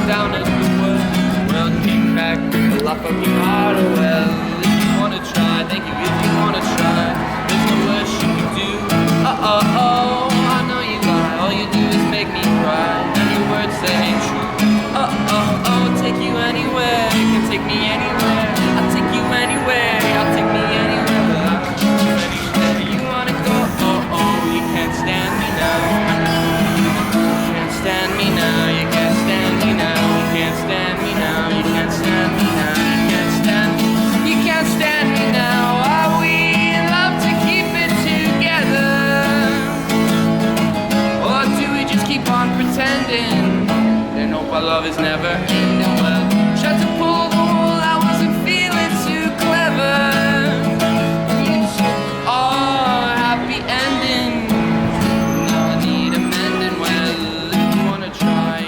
Down at the wood, well, kick back, lock up your heart, oh well. If you wanna try, thank you if you wanna try. There's no worse you can do. Oh, I know you lie. All you do is make me cry, and your words they ain't true. Oh, take you anywhere. You can take me anywhere. I'll take you anywhere. I'll take me anywhere. Anywhere you wanna go. Oh, you can't stand me now. You can't stand me now. You can't stand me now. You can't stand me now. You can't stand me now. You can't stand me now. Are we in love to keep it together? Or do we just keep on pretending and hope our love is never ending? Well, tried to pull the wool, I wasn't feeling too clever. Oh, happy ending. Now I need a mending. Well, if you wanna try,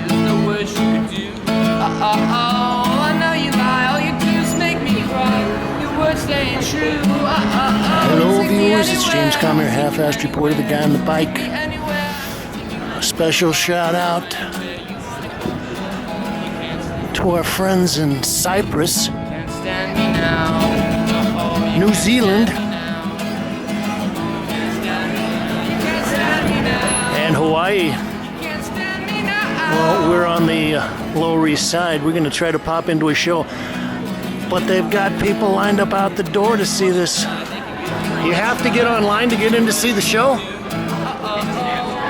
there's no worse you could do. I know you lie. All you do is make me cry. Your words they ain't true. Hello viewers, it's James Kalm here, half-assed report of the guy on the bike. A special shout out to our friends in Cyprus, New Zealand, and Hawaii. Well, we're on the Lower East Side. We're going to try to pop into a show, but they've got people lined up out the door to see this. You have to get online to get in to see the show?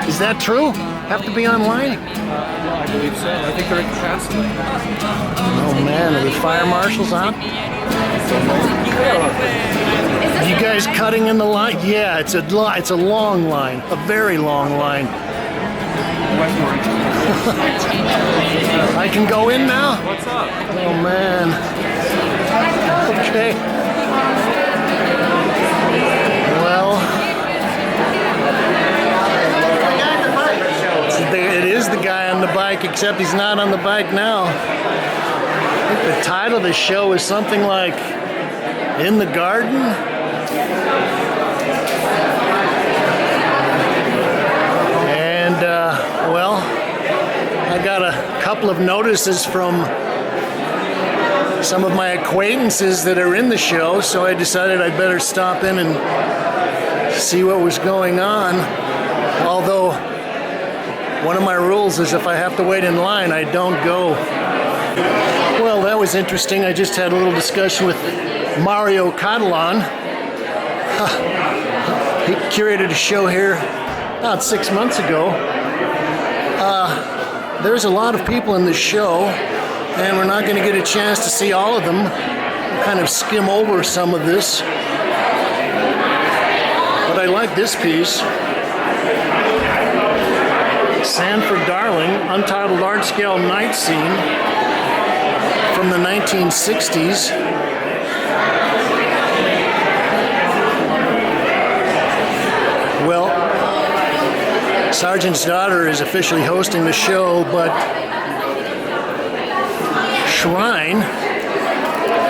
Is that true? Have to be online? I believe so. I think they're at capacity. Oh man, are the fire marshals on? You guys cutting in the line? Yeah, it's a long line, a very long line. I can go in now? What's up? Oh man. Okay. Well, it is the guy on the bike, except he's not on the bike now. I think the title of the show is something like In the Garden? And, well, I got a couple of notices from some of my acquaintances that are in the show, so I decided I'd better stop in and see what was going on. Although, one of my rules is if I have to wait in line, I don't go. Well, that was interesting. I just had a little discussion with Mario Catalan. He curated a show here about 6 months ago. There's a lot of people in this show, and we're not going to get a chance to see all of them. We'll kind of skim over some of this. But I like this piece. Sanford Darling, Untitled Large-Scale Night Scene from the 1960s. Well, Sargent's daughter is officially hosting the show, but Shrine,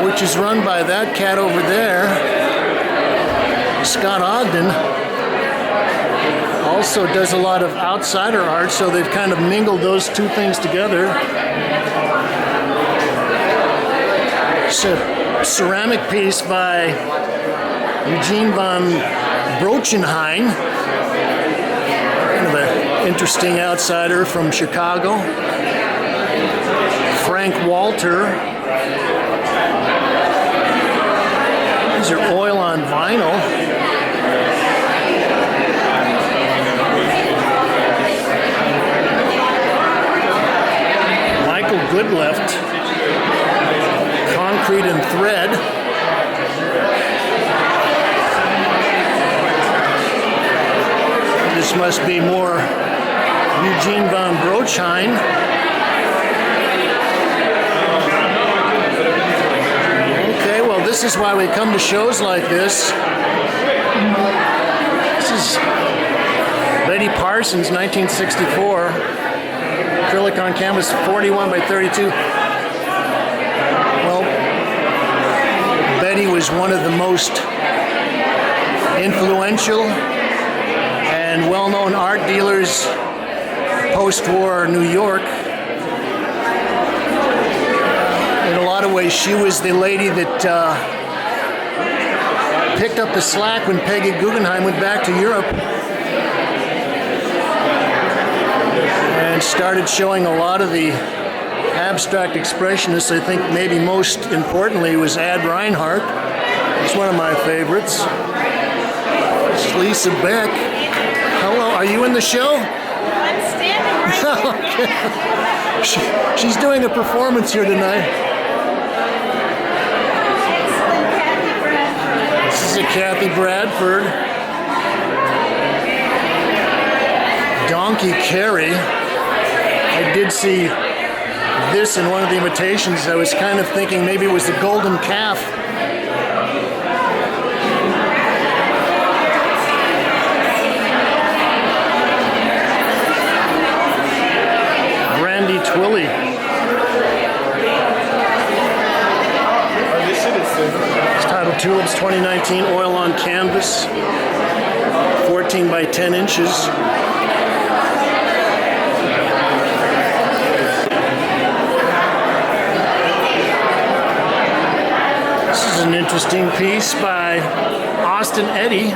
which is run by that cat over there, Scott Ogden, also does a lot of outsider art, so they've kind of mingled those two things together. It's a ceramic piece by Eugene von Brochenheim, kind of an interesting outsider from Chicago. Frank Walter. These are oil on vinyl. Michael Goodleft, Concrete and Thread. This must be more Eugene von Brochheim. Okay, well, this is why we come to shows like this. This is Betty Parsons, 1964. Acrylic on canvas, 41 by 32. Well, Betty was one of the most influential and well-known art dealers post-war New York. In a lot of ways, she was the lady that picked up the slack when Peggy Guggenheim went back to Europe and started showing a lot of the abstract expressionists. I think maybe most importantly was Ad Reinhardt. It's one of my favorites. It's Lisa Beck. Hello, are you in the show? I'm standing right here. She's doing a performance here tonight. This is a Kathy Bradford. Donkey Carey. I did see this in one of the imitations. I was kind of thinking maybe it was the golden calf. Randy Twilly. It's titled Tulips 2019 Oil on Canvas, 14 by 10 inches. This is an interesting piece by Austin Eddy.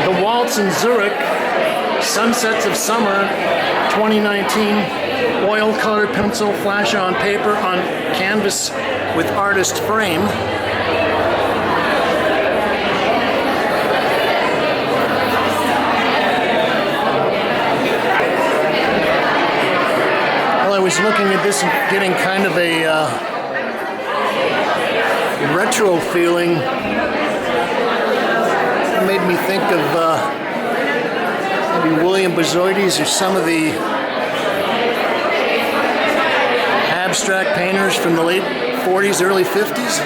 The Waltz in Zurich, Sunsets of Summer, 2019, oil colored pencil, flash on paper, on canvas with artist frame. Well, I was looking at this and getting kind of a retro feeling. It made me think of maybe William Bezoides or some of the abstract painters from the late 40s, early 50s.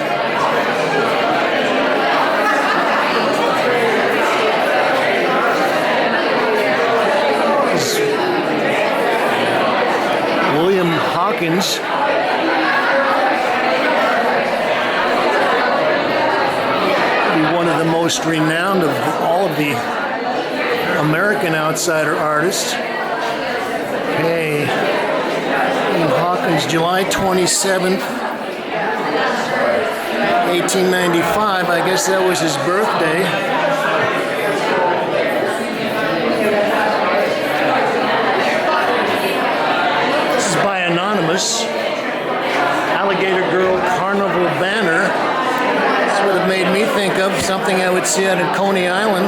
This is William Hawkins. One of the most renowned of all of the American outsider artists. Okay, William Hawkins, July 27th, 1895. I guess that was his birthday. This is by Anonymous. Alligator Girl Carnival Banner. Would have made me think of something I would see out at Coney Island.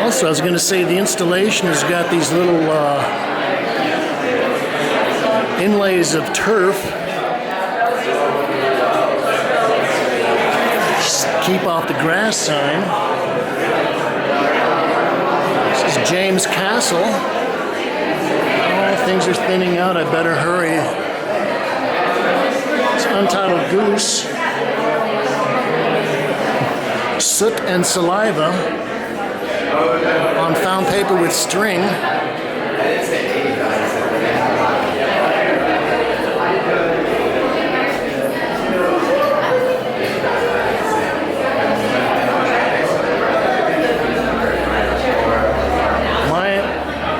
Also, I was going to say the installation has got these little inlays of turf. Just keep off the grass sign. This is James Castle. Things are thinning out, I better hurry. It's Untitled Goose. Soot and Saliva on found paper with string.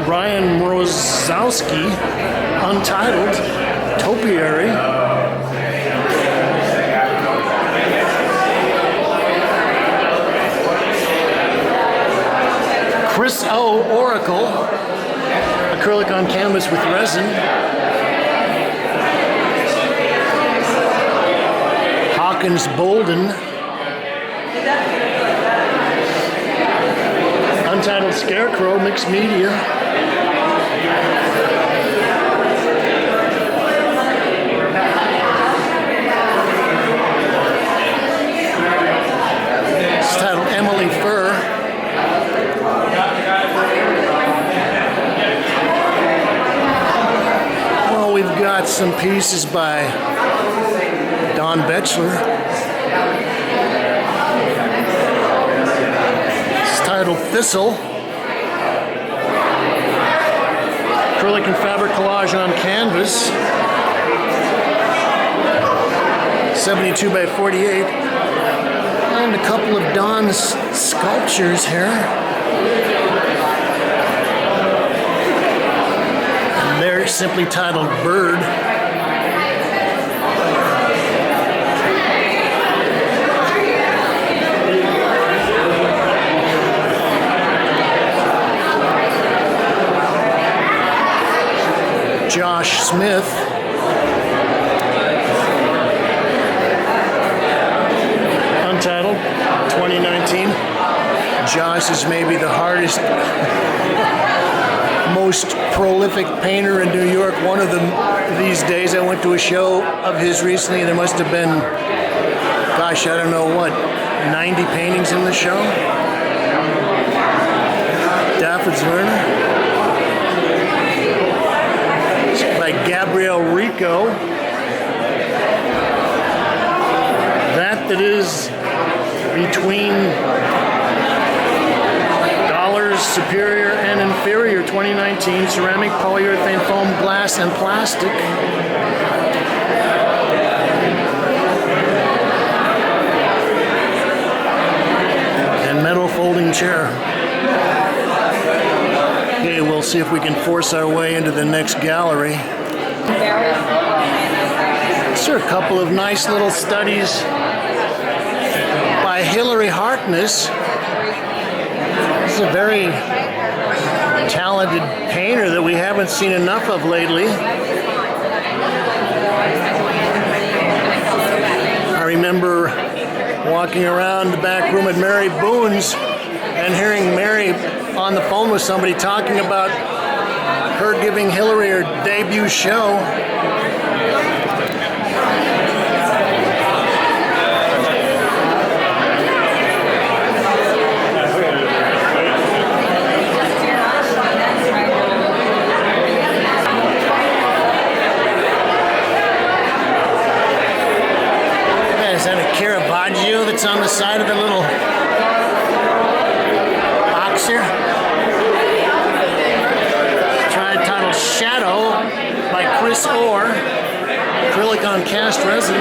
Ryan Mrozowski, Untitled, Topiary. Chris O, Oracle, acrylic on canvas with resin. Hawkins Bolden. Untitled Scarecrow, mixed media. It's titled Emily Fur. Well, we've got some pieces by Don Betchler. It's titled Thistle. acrylic and fabric collage on canvas. 72 by 48. And a couple of Don's sculptures here. And they're simply titled Bird. Josh Smith. Untitled, 2019. Josh is maybe the hardest, most prolific painter in New York. One of them these days. I went to a show of his recently. There must have been, gosh, I don't know what, 90 paintings in the show. Daffod's Werner. By Gabriel Rico. That is between dollars superior and inferior 2019 ceramic, polyurethane, foam, glass, and plastic. And metal folding chair. Okay, we'll see if we can force our way into the next gallery. These are a couple of nice little studies by Hilary Harkness. This is a very talented painter that we haven't seen enough of lately. I remember walking around the back room at Mary Boone's and hearing Mary on the phone with somebody talking about her giving Hilary her debut show. Is that a Caravaggio that's on the side of the little box here? Titled Shadow by Chris Orr. Acrylic on cast resin.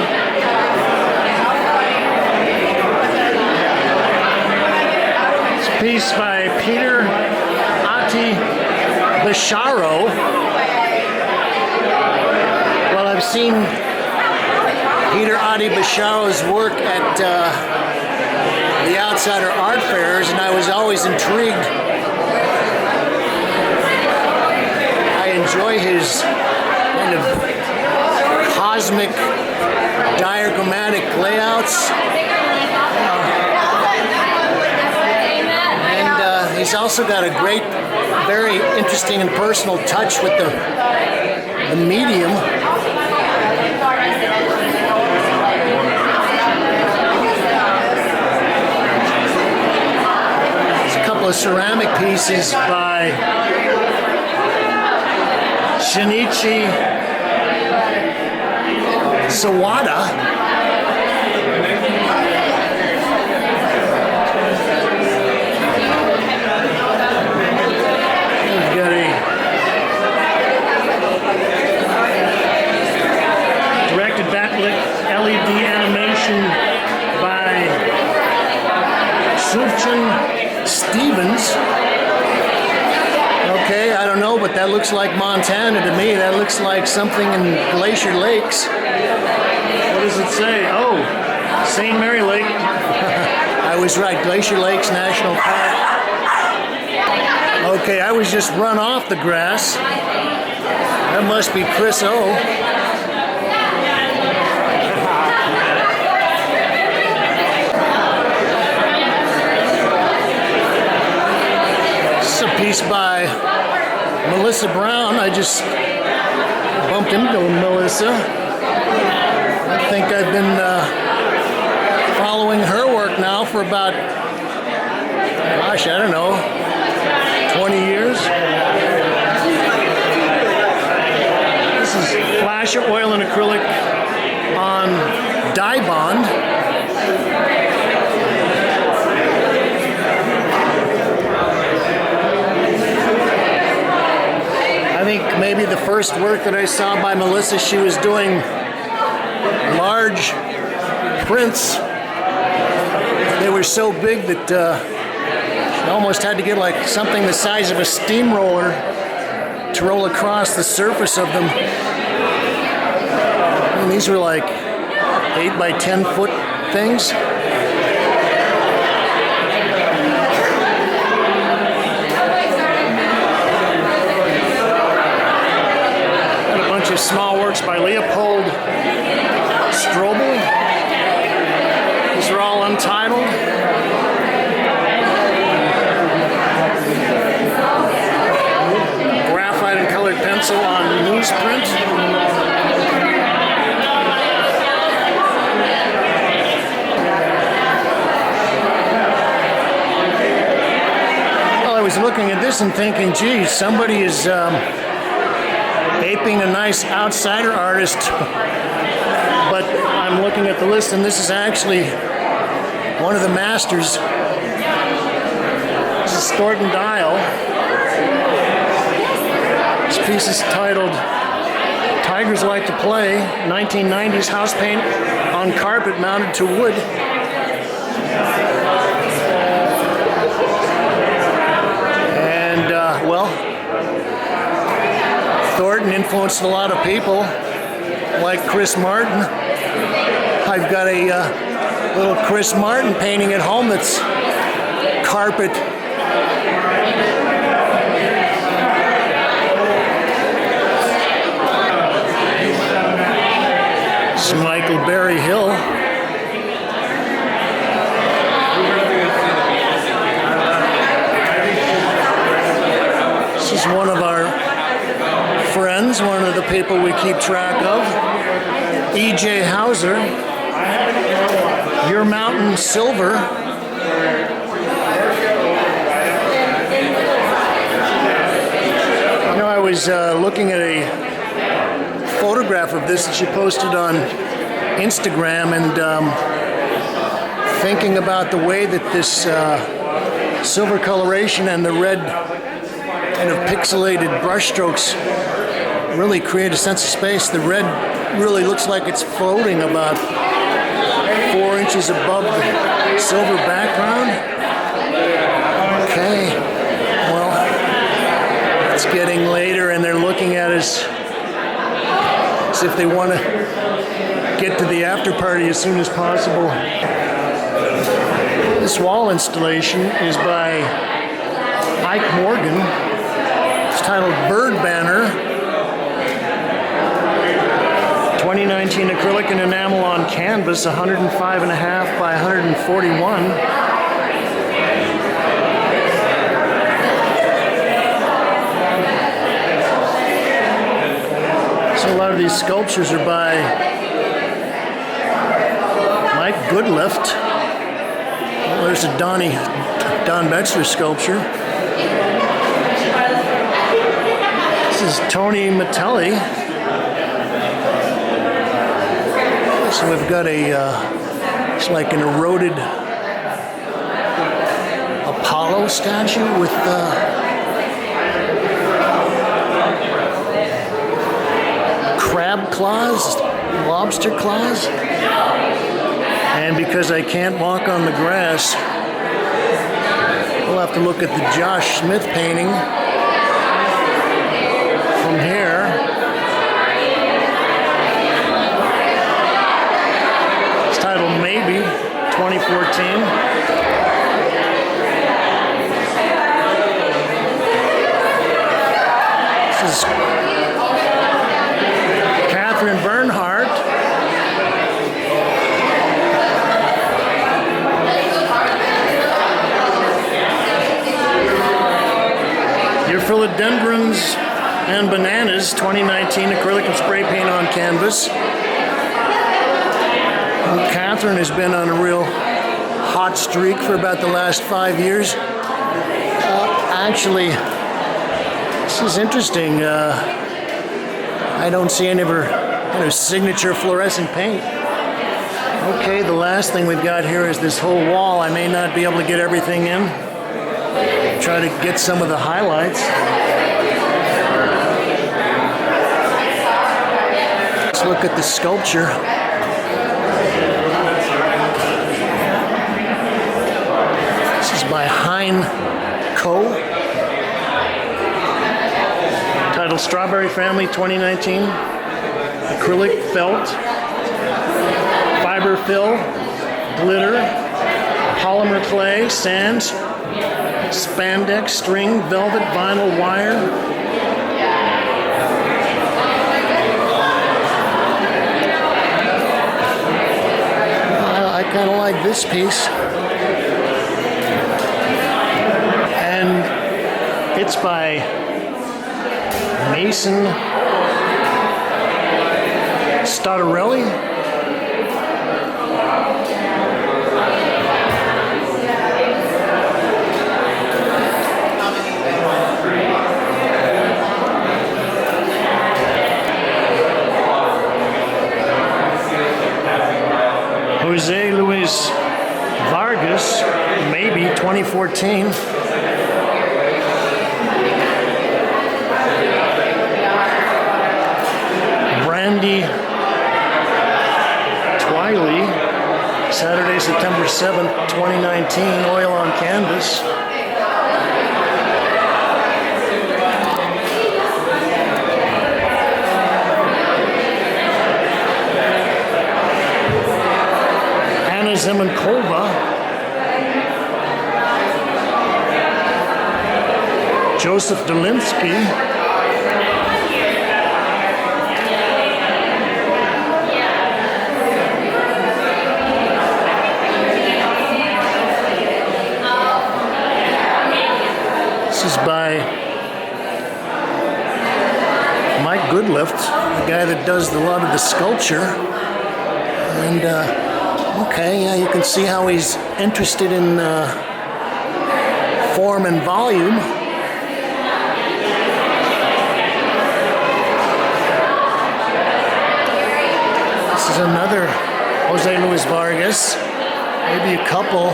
It's a piece by Peter Ati Bisharo. Well, I've seen Peter Adi Bisharo's work at the Outsider Art Fairs, and I was always intrigued. I enjoy his kind of cosmic, diagrammatic layouts. And he's also got a great, very interesting and personal touch with the medium. Ceramic pieces by Shinichi Sawada. We've got a directed backlit LED animation by Sufjan Stevens. Okay, I don't know, but that looks like Montana to me. That looks like something in Glacier Lakes. What does it say? Oh, St. Mary Lake. I was right, Glacier Lakes National Park. Okay, I was just run off the grass. That must be Chris O. A piece by Melissa Brown. I just bumped into Melissa. I think I've been following her work now for about, gosh, I don't know, 20 years. This is flash oil and acrylic on dye bond. I think maybe the first work that I saw by Melissa. She was doing large prints. They were so big that she almost had to get like something the size of a steamroller to roll across the surface of them. And these were like 8 by 10 foot things. And a bunch of small works by Leopold Strobel. These are all untitled. Graphite and colored pencil on newsprint. Well, I was looking at this and thinking, geez, somebody is aping a nice outsider artist. But I'm looking at the list, and this is actually one of the masters. This is Thornton Dial. This piece is titled Tigers Like to Play, 1990s house paint on carpet mounted to wood. And, well, Thornton influenced a lot of people, like Chris Martin. I've got a little Chris Martin painting at home that's carpet. It's Michael Berry Hill. This is one of our friends, one of the people we keep track of. E.J. Hauser, Your Mountain Silver. You know, I was looking at a photograph of this that she posted on Instagram and thinking about the way that this silver coloration and the red kind of pixelated brush strokes really create a sense of space. The red really looks like it's floating about 4 inches above the silver background. Okay, well, it's getting later and they're looking at us as if they want to get to the after party as soon as possible. This wall installation is by Ike Morgan. It's titled Bird Banner. 2019 acrylic and enamel on canvas, 105.5 by 141. So a lot of these sculptures are by Mike Goodlift. Well, there's a Don Metzler sculpture. This is Tony Matelli. So we've got it's like an eroded Apollo statue with crab claws, lobster claws. And because I can't walk on the grass, we'll have to look at the Josh Smith painting from here. Titled Maybe, 2014. This is Catherine Bernhardt. Your Philodendrons and Bananas, 2019 acrylic and spray paint on canvas. Catherine has been on a real hot streak for about the last 5 years. Actually, this is interesting. I don't see any of her kind of signature fluorescent paint. Okay, the last thing we've got here is this whole wall. I may not be able to get everything in. Try to get some of the highlights. Let's look at the sculpture. This is by Hein Co. Titled Strawberry Family 2019. Acrylic felt, fiber fill, glitter, polymer clay, sands, spandex, string, velvet, vinyl, wire. I kind of like this piece. And it's by Mason Stottarelli. Jose Luis Vargas, maybe 2014. Brandy Twiley, Saturday, September 7th, 2019, oil on canvas. Anna Zemenkova, Joseph Dolinsky, this is by Mike Goodlift, the guy that does a lot of the sculpture. And okay, yeah, you can see how he's interested in form and volume. This is another Jose Luis Vargas, maybe a couple.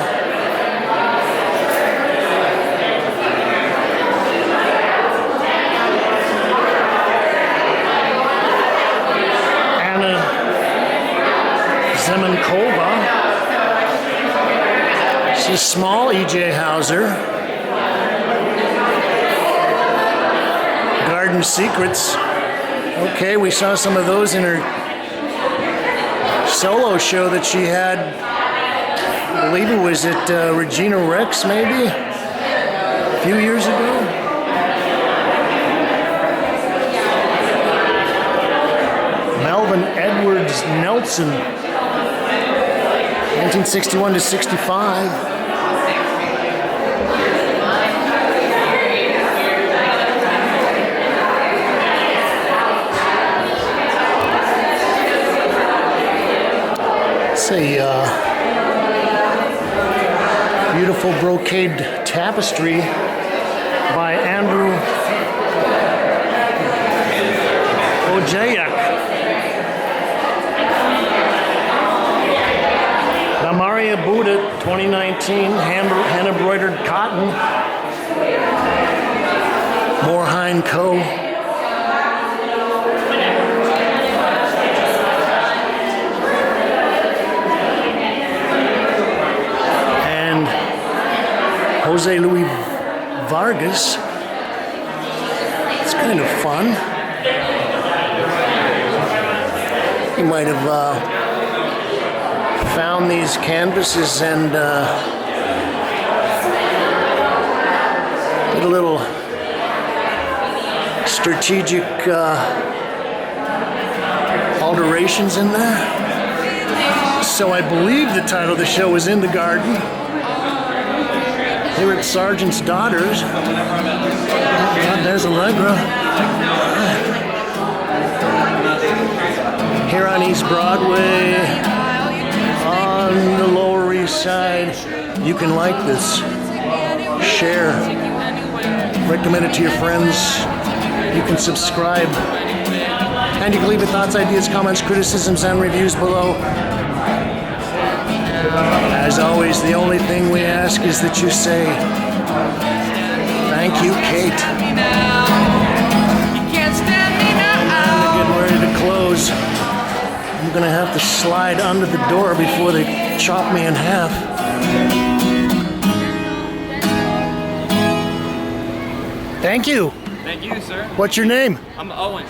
Anna Zemenkova. This is small E.J. Hauser. Garden Secrets. Okay, we saw some of those in her solo show that she had. I believe it was at Regina Rex, maybe a few years ago. Melvin Edwards Nelson, 1961 to 65. It's a beautiful brocade tapestry by Andrew Ojejak. Maria Buddha 2019, hand embroidered cotton. More Hein Co. And Jose Luis Vargas. It's kind of fun. You might have found these canvases and did a little strategic alterations in there. So I believe the title of the show was In the Garden. Here at Sargent's Daughters. Oh, there's Allegra. Here on East Broadway, on the Lower East Side. You can like this, share, recommend it to your friends. You can subscribe, and you can leave your thoughts, ideas, comments, criticisms, and reviews below. As always, the only thing we ask is that you say, thank you, Kate. You can't stand me now. And we're getting ready to close. I'm gonna have to slide under the door before they chop me in half. Thank you. Thank you, sir. What's your name? I'm Owen.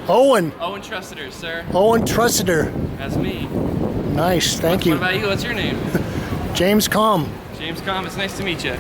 Owen. Owen Trussiter, sir. Owen Trussiter. That's me. Nice, thank What you. about you? What's your name? James Kalm. James Kalm. It's nice to meet you.